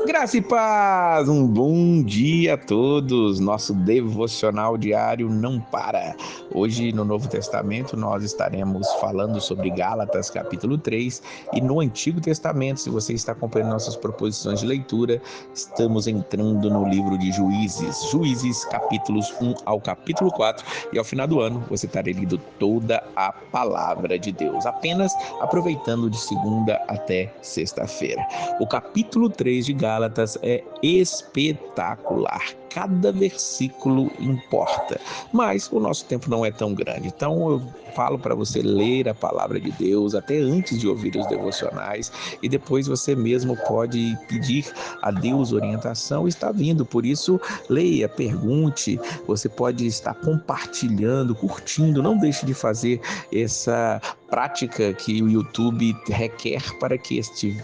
Graça e paz, um bom dia a todos. Nosso devocional diário não para. Hoje, no Novo Testamento, nós estaremos falando sobre Gálatas, capítulo 3, e no Antigo Testamento, se você está acompanhando nossas proposições de leitura, estamos entrando no livro de Juízes, capítulos 1 ao capítulo 4, e ao final do ano você estará lendo toda a palavra de Deus, apenas aproveitando de segunda até sexta-feira. O capítulo 3 de Gálatas é espetacular. Cada versículo importa, mas o nosso tempo não é tão grande. Então eu falo para você ler a palavra de Deus até antes de ouvir os devocionais e depois você mesmo pode pedir a Deus orientação. Está vindo, por isso leia, pergunte, você pode estar compartilhando, curtindo, não deixe de fazer essa prática que o YouTube requer para que este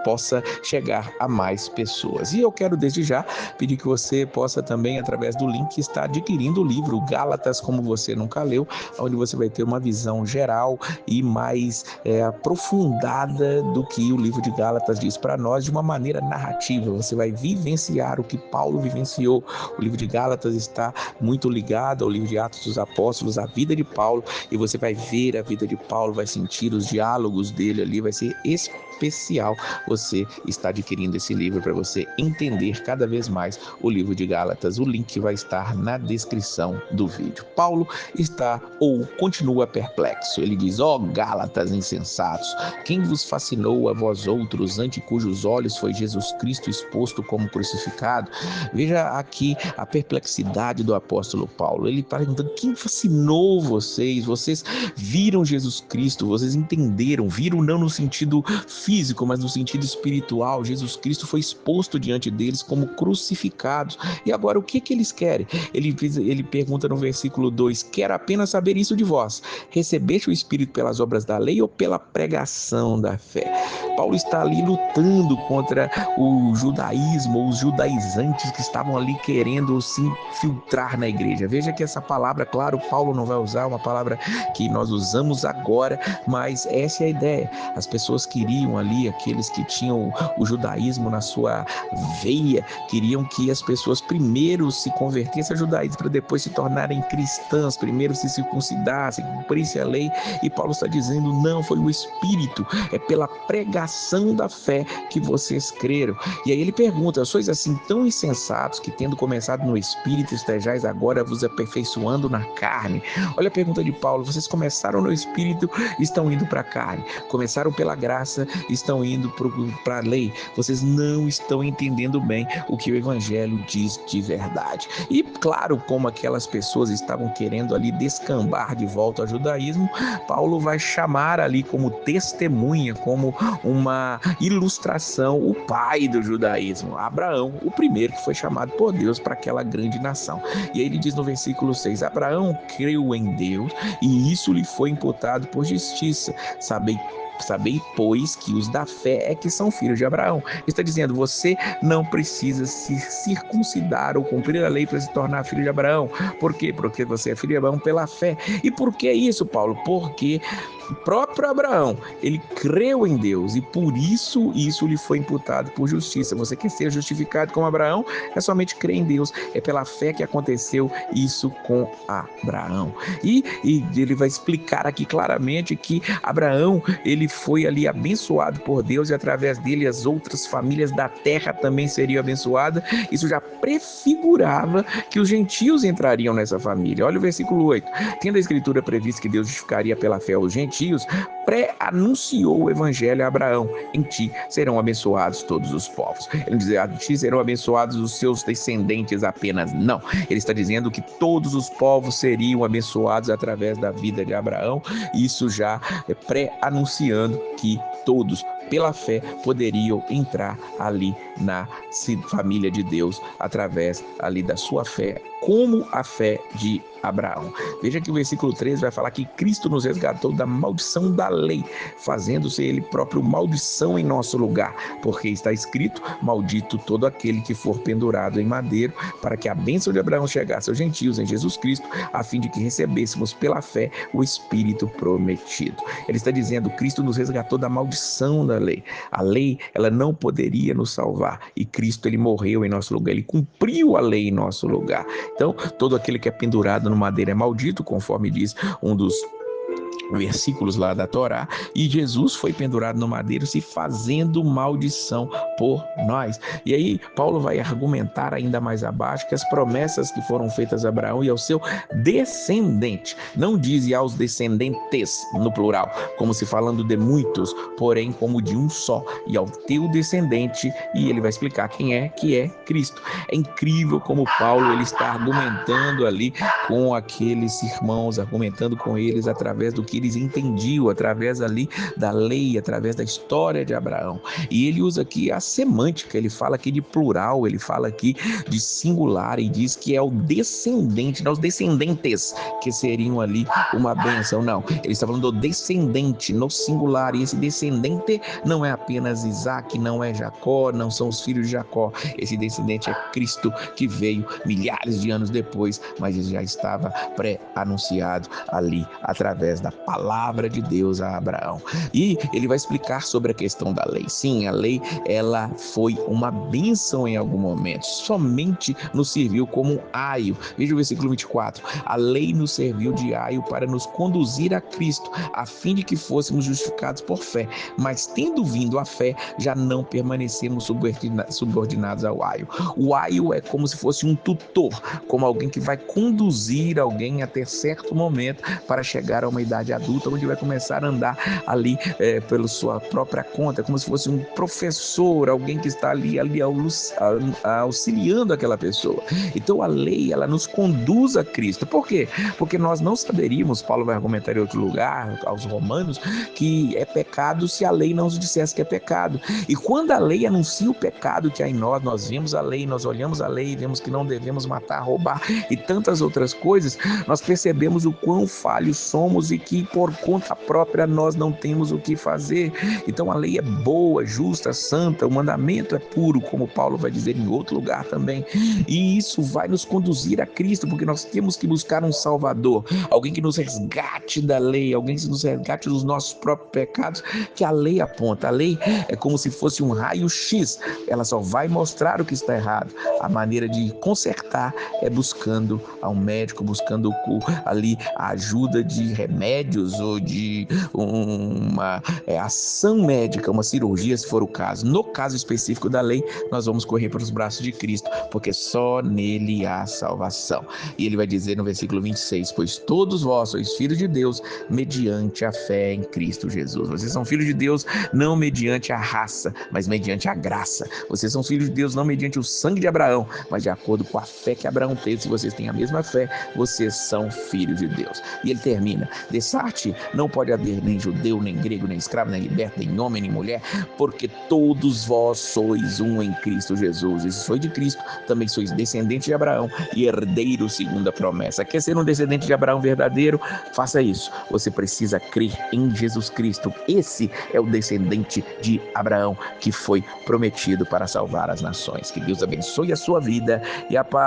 possa chegar a mais pessoas. E eu quero desde já pedir que você possa também, através do link, estar adquirindo o livro Gálatas Como Você Nunca Leu, onde você vai ter uma visão geral e mais aprofundada do que o livro de Gálatas diz para nós, de uma maneira narrativa. Você vai vivenciar o que Paulo vivenciou. O livro de Gálatas está muito ligado ao livro de Atos dos Apóstolos, a vida de Paulo, e você vai ver a vida de Paulo, vai sentir os diálogos dele ali, vai ser especial você está adquirindo esse livro para você entender cada vez mais o livro de Gálatas. O link vai estar na descrição do vídeo. Paulo está ou continua perplexo. Ele diz: ó Gálatas insensatos, quem vos fascinou a vós outros, ante cujos olhos foi Jesus Cristo exposto como crucificado? Veja aqui a perplexidade do apóstolo Paulo. Ele está perguntando: quem fascinou vocês? Vocês viram Jesus Cristo, vocês entenderam, viram não no sentido físico, mas no sentido espiritual. Jesus Cristo foi exposto diante deles como crucificados. E agora o que eles querem? Ele pergunta no versículo 2: quero apenas saber isso de vós, recebeste o Espírito pelas obras da lei ou pela pregação da fé? Paulo está ali lutando contra o judaísmo, os judaizantes que estavam ali querendo se infiltrar na igreja. Veja que essa palavra, claro, Paulo não vai usar uma palavra que nós usamos agora, mas essa é a ideia. As pessoas queriam ali, aqueles que tinham o judaísmo na sua veia, queriam que as pessoas primeiro se convertessem ao judaísmo para depois se tornarem cristãs, primeiro se circuncidassem, cumprissem a lei. E Paulo está dizendo: não, foi o Espírito, é pela pregação da fé que vocês creram. E aí ele pergunta: sois assim tão insensatos que, tendo começado no Espírito, estejais agora vos aperfeiçoando na carne? Olha a pergunta de Paulo: vocês começaram no Espírito, estão indo para a carne. Começaram pela graça, estão indo para a lei. Vocês não estão entendendo bem o que o Evangelho diz de verdade. E claro, como aquelas pessoas estavam querendo ali descambar de volta ao judaísmo, Paulo vai chamar ali como testemunha, como uma ilustração, o pai do judaísmo, Abraão, o primeiro que foi chamado por Deus para aquela grande nação. E aí ele diz no versículo 6: Abraão creu em Deus e isso lhe foi imputado por justiça. Sabei, pois, que os da fé é que são filhos de Abraão. Está dizendo: você não precisa se circuncidar ou cumprir a lei para se tornar filho de Abraão. Por quê? Porque você é filho de Abraão pela fé. E por que isso, Paulo? Porque o próprio Abraão, ele creu em Deus e por isso lhe foi imputado por justiça. Você quer ser justificado como Abraão? É somente crer em Deus. É pela fé que aconteceu isso com Abraão. E ele vai explicar aqui claramente que Abraão, ele foi ali abençoado por Deus e através dele as outras famílias da terra também seriam abençoadas. Isso já prefigurava que os gentios entrariam nessa família. Olha o versículo 8. Tendo a escritura previsto que Deus justificaria pela fé os gentios, pré-anunciou o evangelho a Abraão: em ti serão abençoados todos os povos. Ele não diz: a ti serão abençoados os seus descendentes apenas. Não. Ele está dizendo que todos os povos seriam abençoados através da vida de Abraão. Isso já é pré-anunciando que todos, pela fé, poderiam entrar ali na família de Deus através ali da sua fé, como a fé de Abraão. Veja que o versículo 13 vai falar que Cristo nos resgatou da maldição da lei, fazendo-se ele próprio maldição em nosso lugar, porque está escrito: maldito todo aquele que for pendurado em madeiro, para que a bênção de Abraão chegasse aos gentios em Jesus Cristo, a fim de que recebêssemos pela fé o Espírito prometido. Ele está dizendo: Cristo nos resgatou da maldição da lei. A lei, ela não poderia nos salvar, e Cristo, ele morreu em nosso lugar, ele cumpriu a lei em nosso lugar. Então, todo aquele que é pendurado no madeiro é maldito, conforme diz um dos versículos lá da Torá, e Jesus foi pendurado no madeiro, se fazendo maldição por nós. E aí Paulo vai argumentar ainda mais abaixo que as promessas que foram feitas a Abraão e ao seu descendente, não diz e aos descendentes no plural, como se falando de muitos, porém como de um só, e ao teu descendente, e ele vai explicar quem é, que é Cristo. É incrível como Paulo, ele está argumentando ali com aqueles irmãos, argumentando com eles através do que eles entendiam, através ali da lei, através da história de Abraão. E ele usa aqui a semântica, ele fala aqui de plural, ele fala aqui de singular e diz que é o descendente, não os descendentes que seriam ali uma bênção, não. Ele está falando do descendente no singular, e esse descendente não é apenas Isaac, não é Jacó, não são os filhos de Jacó. Esse descendente é Cristo, que veio milhares de anos depois, mas ele já estava pré-anunciado ali através da palavra de Deus a Abraão. E ele vai explicar sobre a questão da lei. Sim, a lei, ela foi uma bênção em algum momento, somente nos serviu como um aio. Veja o versículo 24: a lei nos serviu de aio para nos conduzir a Cristo, a fim de que fôssemos justificados por fé, mas tendo vindo a fé, já não permanecemos subordinados ao aio. O aio é como se fosse um tutor, como alguém que vai conduzir alguém até certo momento para chegar a uma idade adulta, onde vai começar a andar ali pela sua própria conta, como se fosse um professor, alguém que está ali auxiliando aquela pessoa. Então a lei, ela nos conduz a Cristo. Por quê? Porque nós não saberíamos, Paulo vai argumentar em outro lugar, aos romanos, que é pecado se a lei não nos dissesse que é pecado. E quando a lei anuncia o pecado que há em nós, nós vemos a lei, nós olhamos a lei, vemos que não devemos matar, roubar e tantas outras coisas, nós percebemos o quão falhos somos e que por conta própria nós não temos o que fazer. Então a lei é boa, justa, santa, o mandamento é puro, como Paulo vai dizer em outro lugar também, e isso vai nos conduzir a Cristo, porque nós temos que buscar um Salvador, alguém que nos resgate da lei, alguém que nos resgate dos nossos próprios pecados, que a lei aponta. A lei é como se fosse um raio-x, ela só vai mostrar o que está errado. A maneira de consertar é buscando a um médico, buscando ali a ajuda de remédios ou de uma ação médica, uma cirurgia, se for o caso. No caso específico da lei, nós vamos correr para os braços de Cristo, porque só nele há salvação. E ele vai dizer no versículo 26: pois todos vós sois filhos de Deus mediante a fé em Cristo Jesus. Vocês são filhos de Deus não mediante a raça, mas mediante a graça. Vocês são filhos de Deus não mediante o sangue de Abraão, mas de acordo com a fé que Abraão teve. Se vocês têm a mesma fé, vocês são filhos de Deus. E ele termina: dessarte não pode haver nem judeu, nem grego, nem escravo, nem liberto, nem homem, nem mulher, porque todos vós sois um em Cristo Jesus. E se sois de Cristo, também sois descendente de Abraão e herdeiro segundo a promessa. Quer ser um descendente de Abraão verdadeiro? Faça isso. Você precisa crer em Jesus Cristo. Esse é o descendente de Abraão que foi prometido para salvar as nações. Que Deus abençoe a sua vida e a paz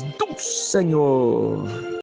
do Senhor.